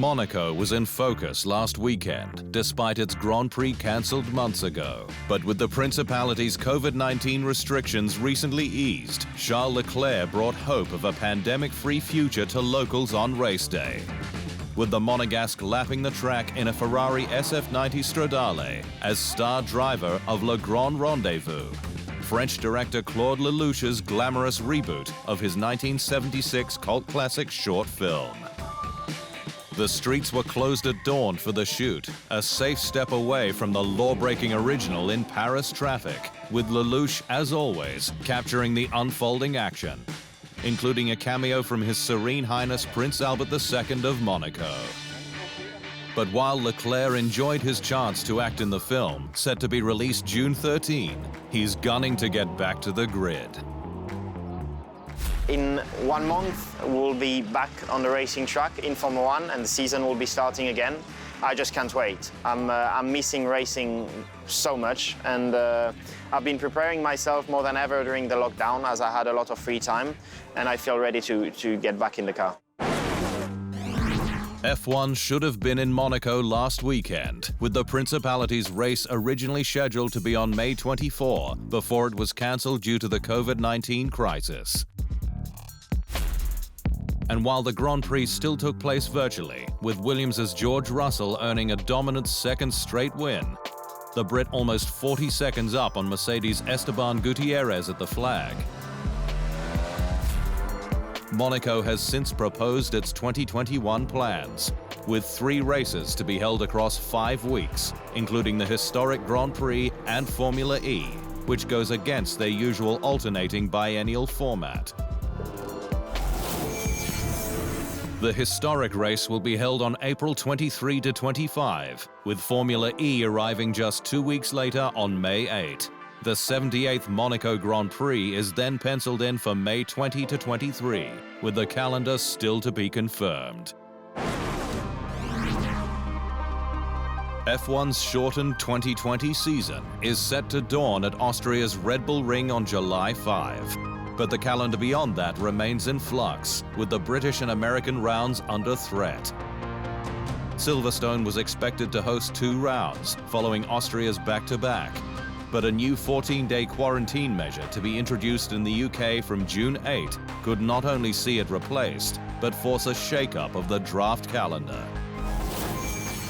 Monaco was in focus last weekend, despite its Grand Prix cancelled months ago. But with the Principality's COVID-19 restrictions recently eased, Charles Leclerc brought hope of a pandemic-free future to locals on race day, with the Monegasque lapping the track in a Ferrari SF90 Stradale as star driver of Le Grand Rendez-Vous, French director Claude Lelouch's glamorous reboot of his 1976 cult classic short film. The streets were closed at dawn for the shoot, a safe step away from the law-breaking original in Paris traffic, with Lelouch, as always, capturing the unfolding action, including a cameo from His Serene Highness Prince Albert II of Monaco. But while Leclerc enjoyed his chance to act in the film, set to be released June 13, he's gunning to get back to the grid. In 1 month, we'll be back on the racing track in Formula 1 and the season will be starting again. I just can't wait. I'm missing racing so much, and I've been preparing myself more than ever during the lockdown as I had a lot of free time, and I feel ready to get back in the car. F1 should have been in Monaco last weekend, with the Principality's race originally scheduled to be on May 24 before it was cancelled due to the COVID-19 crisis. And while the Grand Prix still took place virtually, with Williams' George Russell earning a dominant second straight win, the Brit almost 40 seconds up on Mercedes' Esteban Gutierrez at the flag. Monaco has since proposed its 2021 plans, with 3 races to be held across 5 weeks, including the historic Grand Prix and Formula E, which goes against their usual alternating biennial format. The historic race will be held on April 23 to 25, with Formula E arriving just 2 weeks later on May 8. The 78th Monaco Grand Prix is then penciled in for May 20 to 23, with the calendar still to be confirmed. F1's shortened 2020 season is set to dawn at Austria's Red Bull Ring on July 5. But the calendar beyond that remains in flux, with the British and American rounds under threat. Silverstone was expected to host 2 rounds, following Austria's back-to-back, but a new 14-day quarantine measure to be introduced in the UK from June 8 could not only see it replaced, but force a shake-up of the draft calendar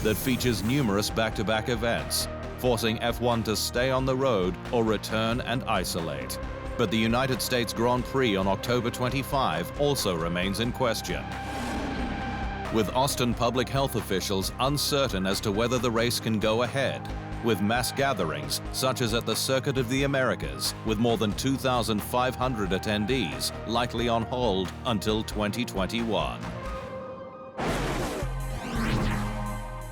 that features numerous back-to-back events, forcing F1 to stay on the road or return and isolate. But the United States Grand Prix on October 25 also remains in question, with Austin public health officials uncertain as to whether the race can go ahead, with mass gatherings such as at the Circuit of the Americas, with more than 2,500 attendees likely on hold until 2021.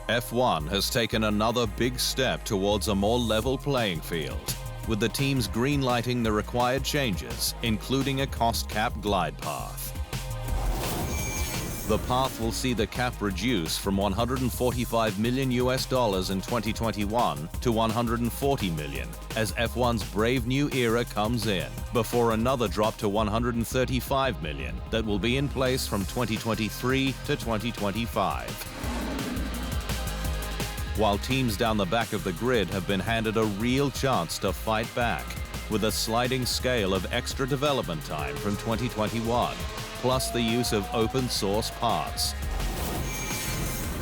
F1 has taken another big step towards a more level playing field, with the teams green-lighting the required changes, including a cost cap glide path. The path will see the cap reduce from $145 million in 2021 to $140 million as F1's brave new era comes in, before another drop to $135 million that will be in place from 2023 to 2025. While teams down the back of the grid have been handed a real chance to fight back, with a sliding scale of extra development time from 2021, plus the use of open-source parts.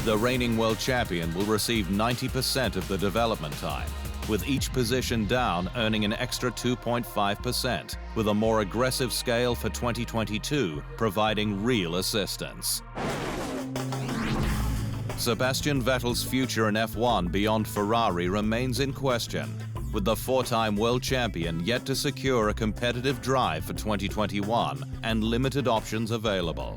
The reigning world champion will receive 90% of the development time, with each position down earning an extra 2.5%, with a more aggressive scale for 2022 providing real assistance. Sebastian Vettel's future in F1 beyond Ferrari remains in question, with the 4-time world champion yet to secure a competitive drive for 2021 and limited options available.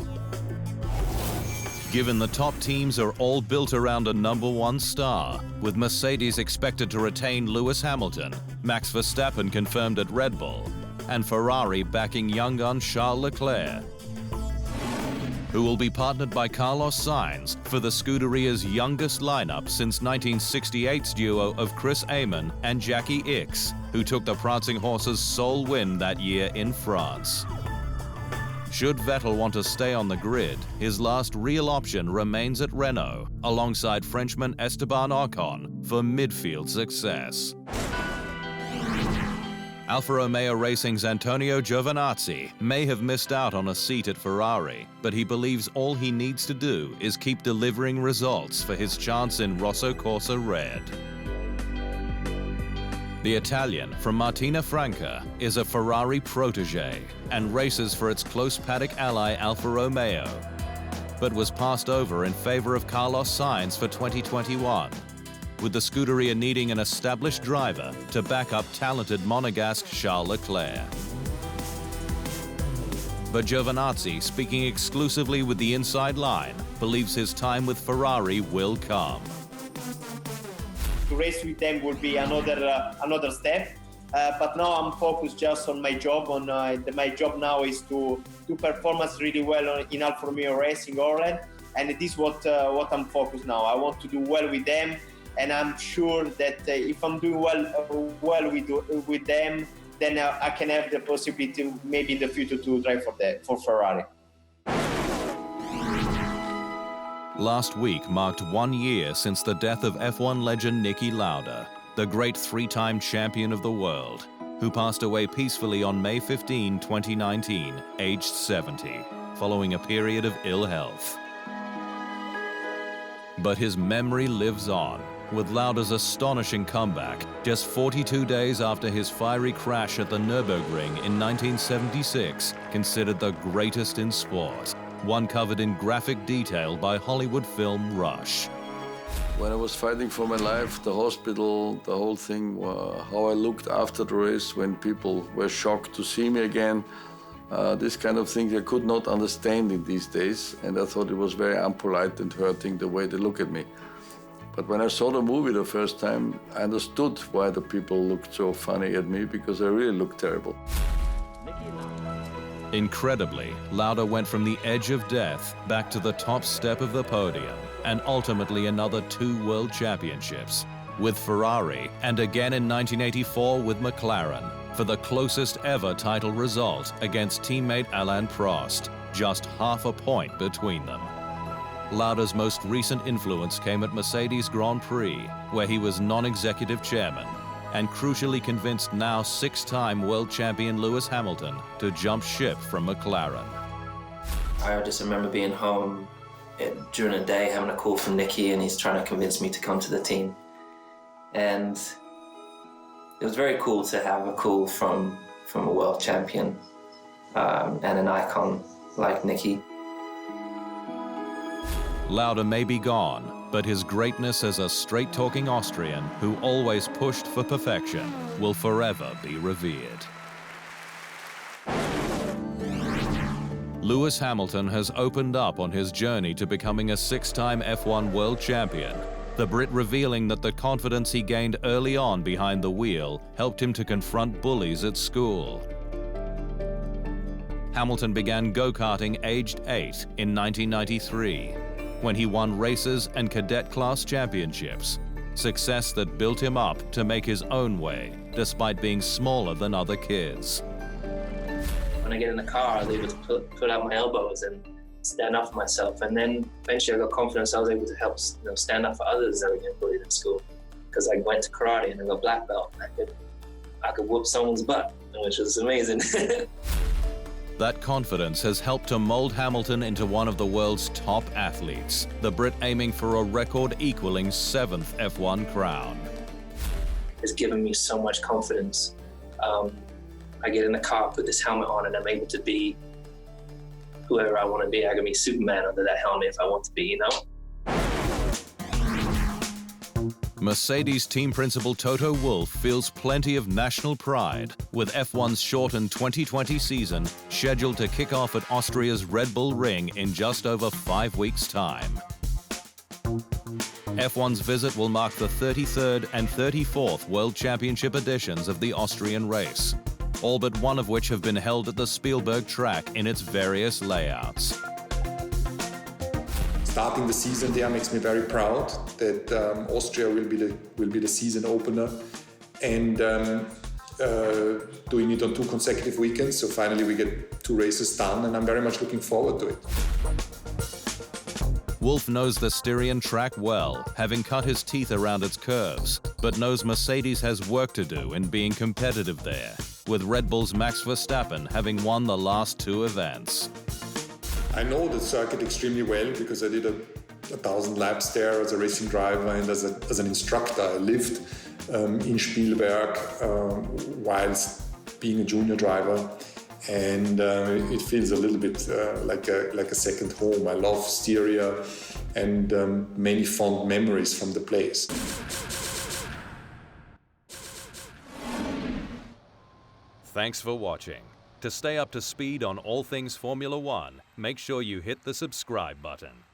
Given the top teams are all built around a #1 star, with Mercedes expected to retain Lewis Hamilton, Max Verstappen confirmed at Red Bull, and Ferrari backing young gun Charles Leclerc, who will be partnered by Carlos Sainz for the Scuderia's youngest lineup since 1968's duo of Chris Amon and Jackie Ickx, who took the Prancing Horse's sole win that year in France. Should Vettel want to stay on the grid, his last real option remains at Renault, alongside Frenchman Esteban Ocon, for midfield success. Alfa Romeo Racing's Antonio Giovinazzi may have missed out on a seat at Ferrari, but he believes all he needs to do is keep delivering results for his chance in Rosso Corsa Red. The Italian from Martina Franca is a Ferrari protege and races for its close paddock ally Alfa Romeo, but was passed over in favor of Carlos Sainz for 2021, with the Scuderia needing an established driver to back up talented Monegasque Charles Leclerc. But Giovinazzi, speaking exclusively with the inside line, believes his time with Ferrari will come. To race with them will be another step, but now I'm focused just on my job. My job now is to perform really well in Alfa Romeo Racing Orlen, and this is what I'm focused now. I want to do well with them, and I'm sure that if I'm doing well with them, then I can have the possibility maybe in the future to drive for Ferrari. Last week marked 1 year since the death of F1 legend Niki Lauda, the great three-time champion of the world, who passed away peacefully on May 15, 2019, aged 70, following a period of ill health. But his memory lives on, with Lauda's astonishing comeback just 42 days after his fiery crash at the Nürburgring in 1976, considered the greatest in sport, one covered in graphic detail by Hollywood film Rush. When I was fighting for my life, the hospital, the whole thing, how I looked after the race when people were shocked to see me again, this kind of thing I could not understand in these days, and I thought it was very unpolite and hurting the way they look at me. But when I saw the movie the first time, I understood why the people looked so funny at me, because I really looked terrible. Incredibly, Lauda went from the edge of death back to the top step of the podium, and ultimately another 2 world championships, with Ferrari and again in 1984 with McLaren, for the closest ever title result against teammate Alain Prost, just half a point between them. Lauda's most recent influence came at Mercedes Grand Prix, where he was non-executive chairman, and crucially convinced now 6-time world champion Lewis Hamilton to jump ship from McLaren. I just remember being home during the day, having a call from Niki, and he's trying to convince me to come to the team. And it was very cool to have a call from a world champion and an icon like Niki. Lauda may be gone, but his greatness as a straight-talking Austrian who always pushed for perfection will forever be revered. Lewis Hamilton has opened up on his journey to becoming a 6-time F1 world champion, the Brit revealing that the confidence he gained early on behind the wheel helped him to confront bullies at school. Hamilton began go-karting aged 8 in 1993, when he won races and cadet class championships, success that built him up to make his own way, despite being smaller than other kids. When I get in the car, I was able to put out my elbows and stand up for myself. And then eventually I got confidence. I was able to help stand up for others that were getting bullied in school, because I went to karate and I got black belt. I could whoop someone's butt, which was amazing. That confidence has helped to mold Hamilton into one of the world's top athletes, the Brit aiming for a record-equaling 7th F1 crown. It's given me so much confidence. I get in the car, put this helmet on, and I'm able to be whoever I want to be. I can be Superman under that helmet if I want to be, you know? Mercedes team principal Toto Wolff feels plenty of national pride, with F1's shortened 2020 season scheduled to kick off at Austria's Red Bull Ring in just over 5 weeks' time. F1's visit will mark the 33rd and 34th World Championship editions of the Austrian race, all but one of which have been held at the Spielberg track in its various layouts. Starting the season there makes me very proud that Austria will be the season opener, and doing it on 2 consecutive weekends. So finally we get 2 races done, and I'm very much looking forward to it. Wolff knows the Styrian track well, having cut his teeth around its curves, but knows Mercedes has work to do in being competitive there, with Red Bull's Max Verstappen having won the last 2 events. I know the circuit extremely well because I did 1,000 laps there as a racing driver and as an instructor. I lived in Spielberg whilst being a junior driver, and it feels a little bit like a second home. I love Styria and many fond memories from the place. Thanks for watching. To stay up to speed on all things Formula One, make sure you hit the subscribe button.